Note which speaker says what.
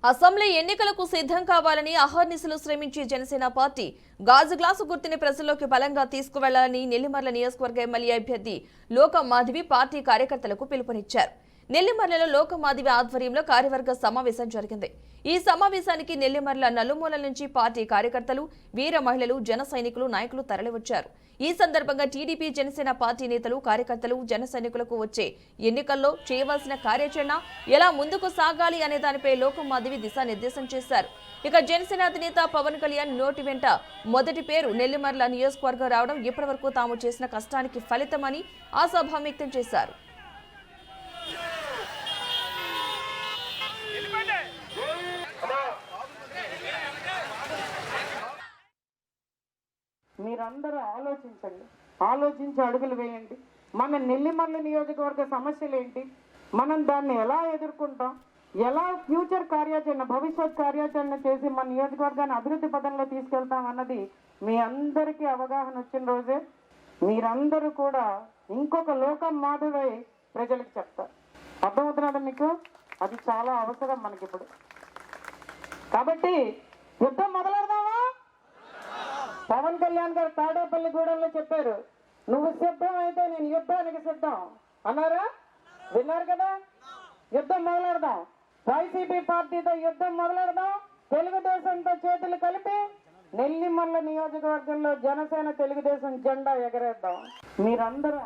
Speaker 1: Assembly ఎన్నికలకు సిద్ధం కావాలని అహర్నిశలు శ్రమించి జనసేన పార్టీ గాజు గ్లాసు గుర్తుని ప్రజల్లోకి బలంగా తీసుకువెళ్లాలని నెల్లిమర్ల నియోజకవర్గ ఎమ్మెల్యే అభ్యర్థి లోక మాధవి పార్టీ కార్యకర్తలకు పిలుపునిచ్చారు. నెల్లిమర్లలో లోక మాధవి ఆధ్వర్యంలో కార్యవర్గ సమావేశం జరిగింది. ఈ సమావేశానికి నెల్లిమర్ల నలుమూలల నుంచి పార్టీ కార్యకర్తలు, వీర మహిళలు, జన సైనికులు, నాయకులు తరలివచ్చారు. ఈ సందర్భంగా టీడీపీ, జనసేన పార్టీ నేతలు, కార్యకర్తలు, జన సైనికులకు వచ్చే ఎన్నికల్లో చేయవలసిన కార్యాచరణ ఎలా ముందుకు సాగాలి అనే దానిపై లోక మాధవి దిశానిర్దేశం చేశారు. ఇక జనసేన అధినేత పవన్ కళ్యాణ్ నోటి వెంట మొదటి పేరు నెల్లిమర్ల నియోజకవర్గం రావడం ఇప్పటివరకు తాము చేసిన కష్టానికి ఫలితమని ఆశాభావం వ్యక్తం చేశారు.
Speaker 2: మీరందరూ ఆలోచించి అడుగులు వేయండి. మన నెల్లిమర్ల నియోజకవర్గ సమస్యలు ఏంటి, మనం దాన్ని ఎలా ఎదుర్కొంటాం, ఎలా ఫ్యూచర్ కార్యాచరణ, భవిష్యత్ కార్యాచరణ చేసి మన నియోజకవర్గాన్ని అభివృద్ధి పదంలో తీసుకెళ్తాం అన్నది మీ అందరికీ అవగాహన వచ్చిన రోజే మీరందరూ కూడా ఇంకొక లోకం మాధవై ప్రజలకు చెప్తారు. అర్థమవుతున్నదా మీకు? అది చాలా అవసరం మనకి ఇప్పుడు. కాబట్టి యుద్ధం మొదలెడదామా? పవన్ కళ్యాణ్ గారు తాడేపల్లిగూడెంలో చెప్పారు, నువ్వు సిద్ధం అయితే నేను యుద్ధానికి సిద్ధం అన్నారా? విన్నారు కదా? యుద్ధం మొదలెడదాం. వైసీపీ పార్టీతో యుద్ధం మొదలెడదాం. తెలుగుదేశంతో చేతులు కలిపి నెల్లిమర్ల నియోజకవర్గంలో జనసేన తెలుగుదేశం జెండా ఎగరేద్దాం. మీరందరూ